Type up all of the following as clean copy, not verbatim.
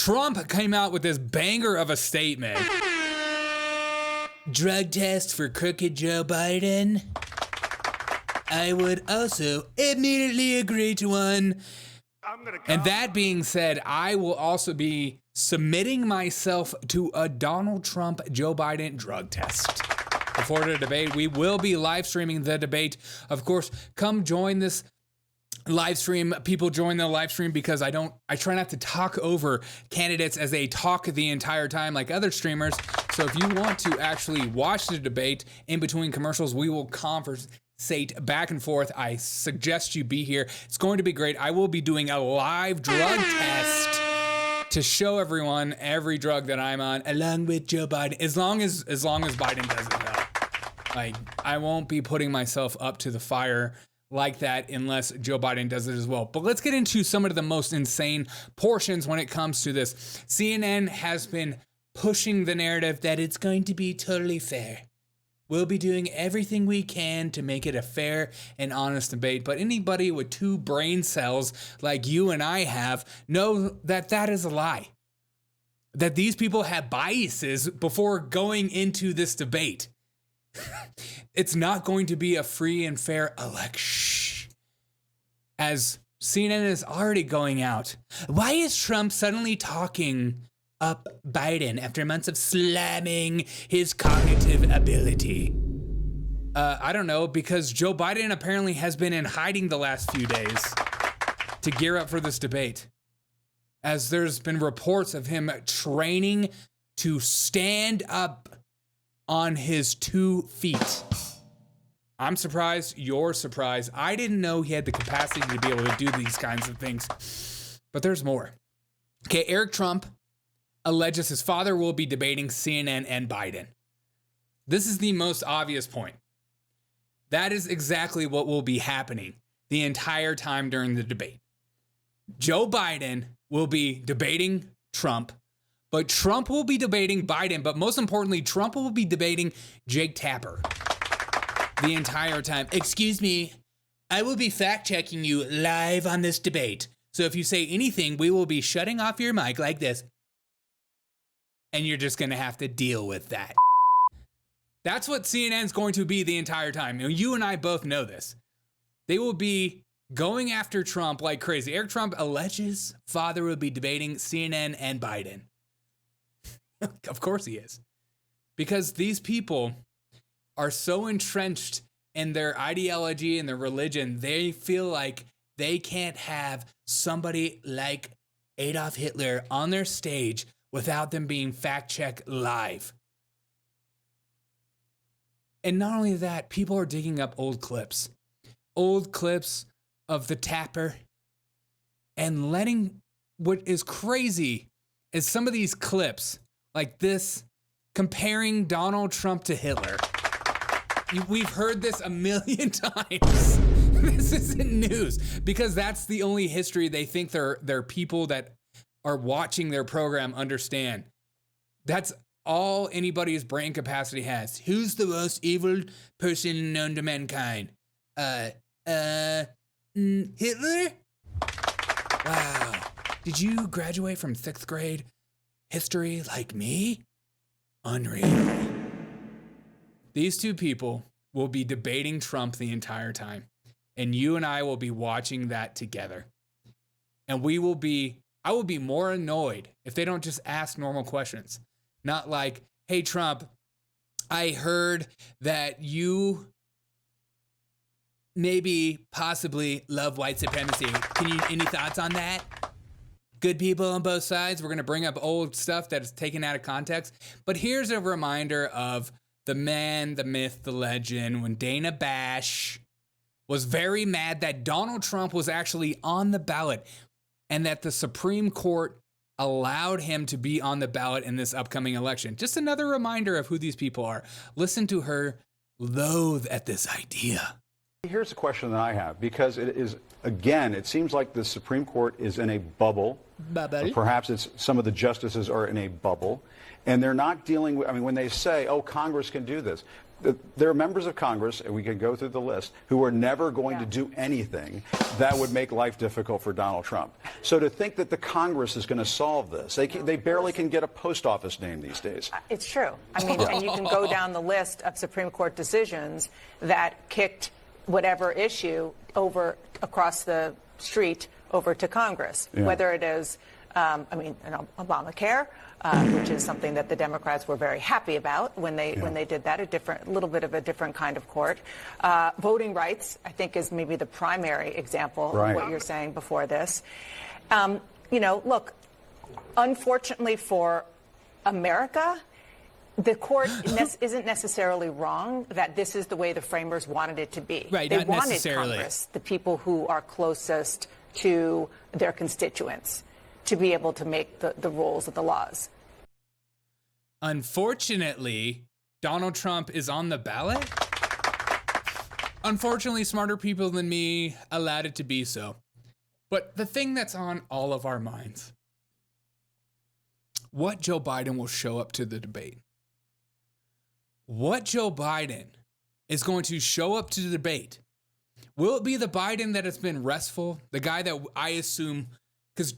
Trump came out with this banger of a statement. Drug test for crooked Joe Biden? I would also immediately agree to one. And that being said, I will also be submitting myself to a Donald Trump, Joe Biden drug test. Before the debate, we will be live streaming the debate. Of course, come join this live stream. People join the live stream because I try not to talk over candidates as they talk the entire time like other streamers. So if you want to actually watch the debate in between commercials, we will conversate back and forth. I suggest you be here. It's going to be great. I will be doing a live drug test to show everyone every drug that I'm on, along with Joe Biden, as long as Biden does it though. Like, I won't be putting myself up to the fire like that unless Joe Biden does it as well. But let's get into some of the most insane portions when it comes to this. CNN has been pushing the narrative that it's going to be totally fair. We'll be doing everything we can to make it a fair and honest debate. But anybody with 2 brain cells like you and I have know that that is a lie. That these people have biases before going into this debate. It's not going to be a free and fair election. As CNN is already going out. Why is Trump suddenly talking up Biden after months of slamming his cognitive ability? I don't know, because Joe Biden apparently has been in hiding the last few days to gear up for this debate. As there's been reports of him training to stand up on his 2 feet. I'm surprised, you're surprised. I didn't know he had the capacity to be able to do these kinds of things. But there's more. Okay, Eric Trump alleges his father will be debating CNN and Biden. This is the most obvious point. That is exactly what will be happening the entire time during the debate. Joe Biden will be debating Trump, but Trump will be debating Biden, but most importantly, Trump will be debating Jake Tapper the entire time. Excuse me, I will be fact-checking you live on this debate. So if you say anything, we will be shutting off your mic like this. And you're just going to have to deal with that. That's what CNN's going to be the entire time. You and I both know this. They will be going after Trump like crazy. Eric Trump alleges father will be debating CNN and Biden. Of course he is. Because these people are so entrenched in their ideology and their religion, they feel like they can't have somebody like Adolf Hitler on their stage without them being fact-checked live. And not only that, people are digging up old clips of the Tapper, and letting, what is crazy is some of these clips like this comparing Donald Trump to Hitler. We've heard this a million times. This isn't news because that's the only history they think their people that are watching their program understand. That's all anybody's brain capacity has. Who's the most evil person known to mankind? Hitler? Wow. Did you graduate from 6th grade history like me? Unreal. These 2 people will be debating Trump the entire time. And you and I will be watching that together. And I will be more annoyed if they don't just ask normal questions. Not like, hey, Trump, I heard that you maybe possibly love white supremacy. Any thoughts on that? Good people on both sides. We're going to bring up old stuff that is taken out of context. But here's a reminder of the man, the myth, the legend, when Dana Bash was very mad that Donald Trump was actually on the ballot and that the Supreme Court allowed him to be on the ballot in this upcoming election. Just another reminder of who these people are. Listen to her loathe at this idea. Here's a question that I have, because it is, again, it seems like the Supreme Court is in a bubble. Or perhaps it's some of the justices are in a bubble, and they're not dealing with, I mean, when they say, oh, Congress can do this, there are members of Congress, and we can go through the list, who are never going to do anything that would make life difficult for Donald Trump. So to think that the Congress is going to solve this, they barely can get a post office name these days. It's true. I mean, and you can go down the list of Supreme Court decisions that kicked whatever issue over across the street over to Congress, whether it is, I mean, Obamacare, which is something that the Democrats were very happy about when they did that, a little bit of a different kind of court. Voting rights, I think, is maybe the primary example of what you're saying before this. You know, look, unfortunately for America, the court isn't necessarily wrong that this is the way the framers wanted it to be. Right, they not wanted necessarily. Congress, the people who are closest to their constituents, to be able to make the rules of the laws. Unfortunately, Donald Trump is on the ballot. Unfortunately, smarter people than me allowed it to be so. But the thing that's on all of our minds, what Joe Biden will show up to the debate. What Joe Biden is going to show up to the debate. Will it be the Biden that has been restful? The guy that I assume, because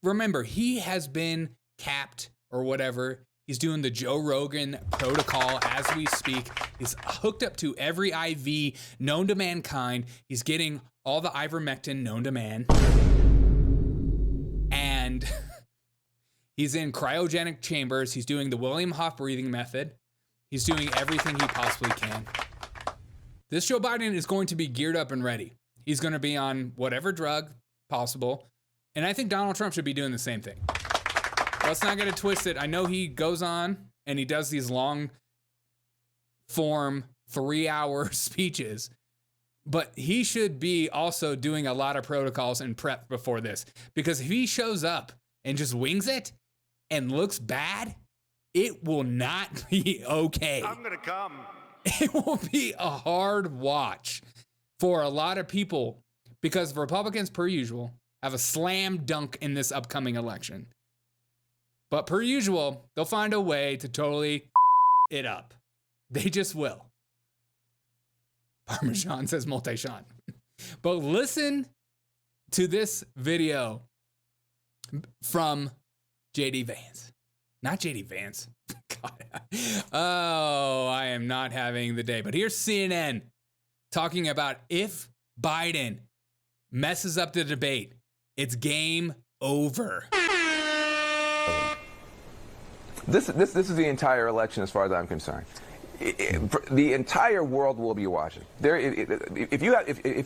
remember, he has been capped or whatever. He's doing the Joe Rogan protocol as we speak. He's hooked up to every IV known to mankind. He's getting all the ivermectin known to man. And he's in cryogenic chambers. He's doing the William Hoff breathing method. He's doing everything he possibly can. This Joe Biden is going to be geared up and ready. He's going to be on whatever drug possible. And I think Donald Trump should be doing the same thing. Let's not get it twisted. I know he goes on and he does these long form 3-hour speeches, but he should be also doing a lot of protocols and prep before this, because if he shows up and just wings it and looks bad, it will not be okay. I'm going to come. It will be a hard watch for a lot of people, because Republicans, per usual, have a slam dunk in this upcoming election. But per usual, they'll find a way to totally it up. They just will. Parmesan says multi-shot. But listen to this video from J.D. Vance. Not J.D. Vance. God. Oh, I am not having the day. But here's CNN talking about if Biden messes up the debate, it's game over. This is the entire election as far as I'm concerned. The entire world will be watching. If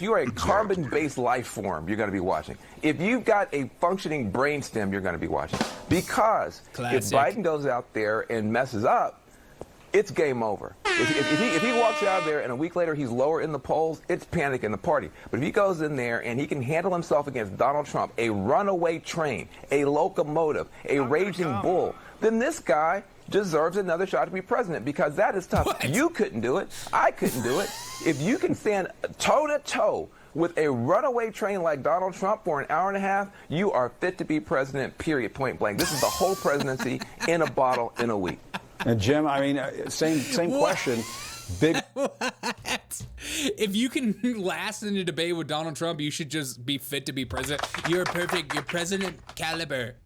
you are a carbon-based life form, you're going to be watching. If you've got a functioning brainstem, you're going to be watching. Because if Biden goes out there and messes up, it's game over. If he walks out there and a week later he's lower in the polls, it's panic in the party. But if he goes in there and he can handle himself against Donald Trump, a runaway train, a locomotive, a raging bull, then this guy deserves another shot to be president, because that is tough. What? You couldn't do it. I couldn't do it. If you can stand toe-to-toe with a runaway train like Donald Trump for an hour and a half, you are fit to be president, period, point blank. This is the whole presidency in a bottle in a week. And Jim, I mean, same question. Big. If you can last in a debate with Donald Trump, you should just be fit to be president. You're perfect. You're president caliber.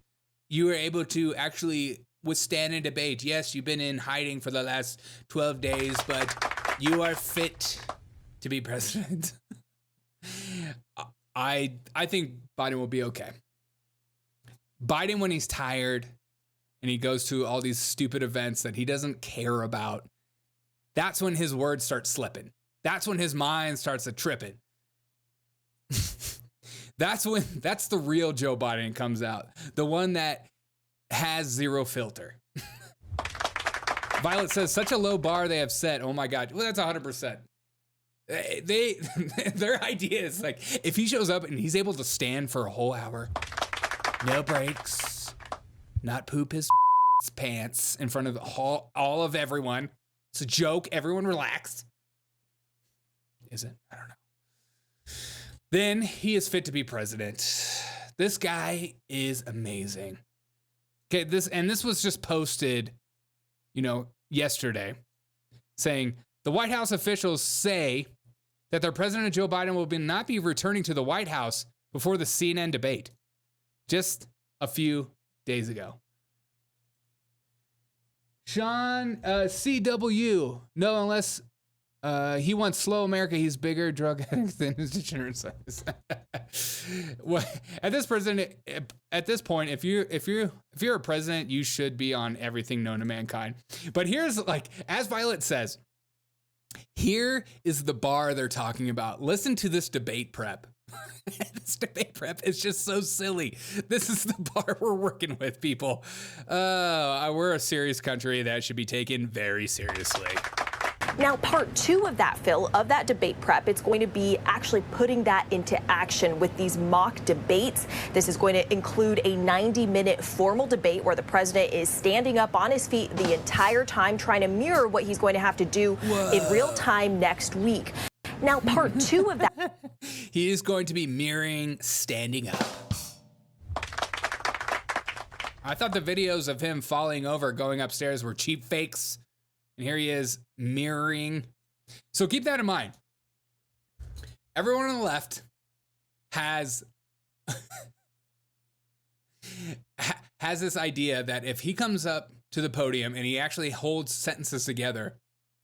You were able to actually withstand a debate. Yes, you've been in hiding for the last 12 days, but you are fit to be president. I think Biden will be okay. Biden, when he's tired and he goes to all these stupid events that he doesn't care about, that's when his words start slipping. That's when his mind starts to tripping. That's the real Joe Biden comes out. The one that has zero filter. Violet says, such a low bar they have set. Oh my God. Well, that's 100%. Their idea is like, if he shows up and he's able to stand for a whole hour, no breaks, not poop his pants in front of all of everyone. It's a joke. Everyone relaxed. Is it? I don't know. then he is fit to be president. This guy is amazing. Okay, this was just posted, yesterday, saying the White House officials say that their President Joe Biden will not be returning to the White House before the CNN debate. Just a few days ago. Sean CW, no, unless he wants slow America, he's bigger drug addict than his insurance size. Well, at this point, if you're a president, you should be on everything known to mankind. But here's, as Violet says, here is the bar they're talking about. Listen to this debate prep. This debate prep is just so silly. This is the bar we're working with, people. We're a serious country that should be taken very seriously. Now, part 2 of that, Phil, of that debate prep, it's going to be actually putting that into action with these mock debates. This is going to include a 90-minute formal debate where the president is standing up on his feet the entire time, trying to mirror what he's going to have to do in real time next week. Now, part 2 of that. He is going to be mirroring standing up. I thought the videos of him falling over, going upstairs were cheap fakes. And here he is mirroring. So keep that in mind. Everyone on the left has this idea that if he comes up to the podium and he actually holds sentences together,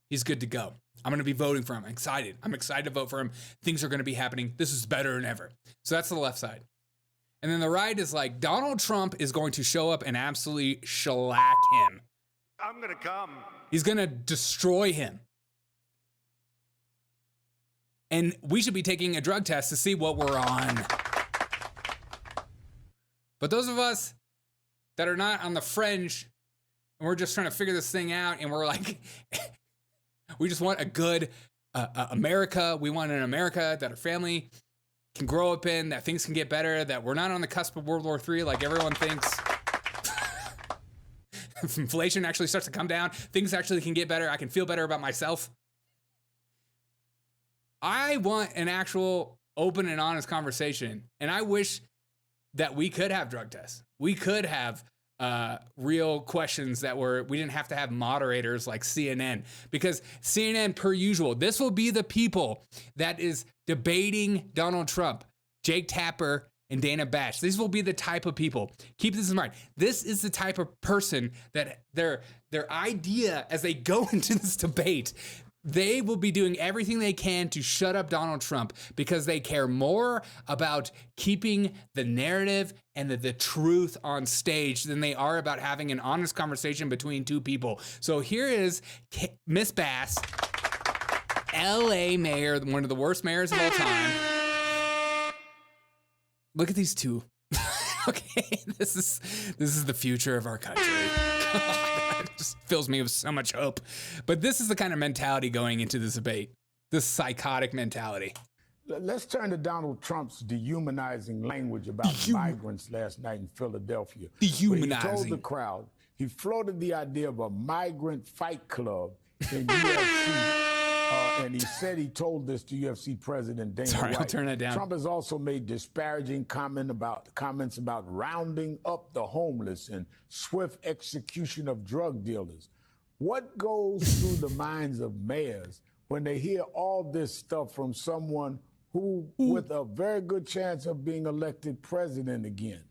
he's good to go. I'm going to be voting for him. I'm excited. I'm excited to vote for him. Things are going to be happening. This is better than ever. So that's the left side. And then the right is like, Donald Trump is going to show up and absolutely shellac him. I'm going to come. He's going to destroy him. And we should be taking a drug test to see what we're on. But those of us that are not on the fringe, and we're just trying to figure this thing out, and we're like, we just want a good America. We want an America that our family can grow up in, that things can get better, that we're not on the cusp of World War III like everyone thinks. If inflation actually starts to come down, things actually can get better. I can feel better about myself. I want an actual open and honest conversation. And I wish that we could have drug tests. We could have real questions that we didn't have to have moderators like CNN. Because CNN, per usual, this will be the people that is debating Donald Trump, Jake Tapper, and Dana Bash. These will be the type of people. Keep this in mind. This is the type of person that their idea as they go into this debate, they will be doing everything they can to shut up Donald Trump because they care more about keeping the narrative and the truth on stage than they are about having an honest conversation between two people. So here is Miss Bass, LA mayor, one of the worst mayors of all time. Look at these two. Okay, this is the future of our country. God, it just fills me with so much hope. But this is the kind of mentality going into this debate. This psychotic mentality. Let's turn to Donald Trump's dehumanizing language about migrants last night in Philadelphia. Dehumanizing. He told the crowd, he floated the idea of a migrant fight club in UFC. And he said he told this to UFC President Dana White. I'll turn it down. Trump has also made disparaging comments about rounding up the homeless and swift execution of drug dealers. What goes through the minds of mayors when they hear all this stuff from someone who, with a very good chance of being elected president again?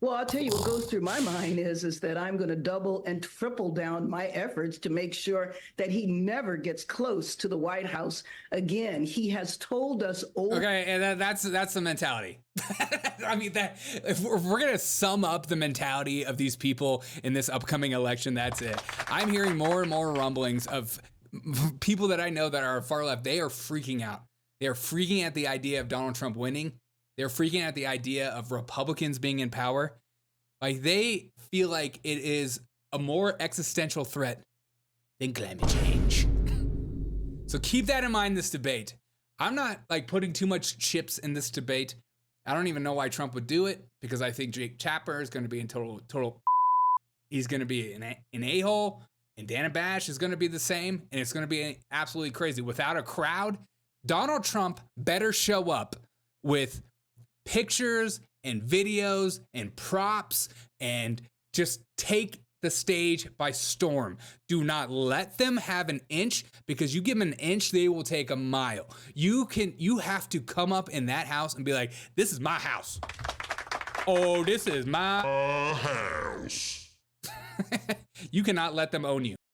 Well, I'll tell you what goes through my mind is that I'm going to double and triple down my efforts to make sure that he never gets close to the White House again. He has told us over. Okay, and that's the mentality. I mean, that if we're going to sum up the mentality of these people in this upcoming election, that's it. I'm hearing more and more rumblings of people that I know that are far left. They are freaking out. They are freaking at the idea of Donald Trump winning. They're freaking at the idea of Republicans being in power. Like, they feel like it is a more existential threat than climate change. So keep that in mind, this debate. I'm not putting too much chips in this debate. I don't even know why Trump would do it, because I think Jake Tapper is going to be in total. He's going to be an a-hole, and Dana Bash is going to be the same, and it's going to be absolutely crazy. Without a crowd, Donald Trump better show up with pictures and videos and props and just take the stage by storm. Do not let them have an inch, because you give them an inch, they will take a mile. You have to come up in that house and be like, this is my house. Oh, this is my house. You cannot let them own you.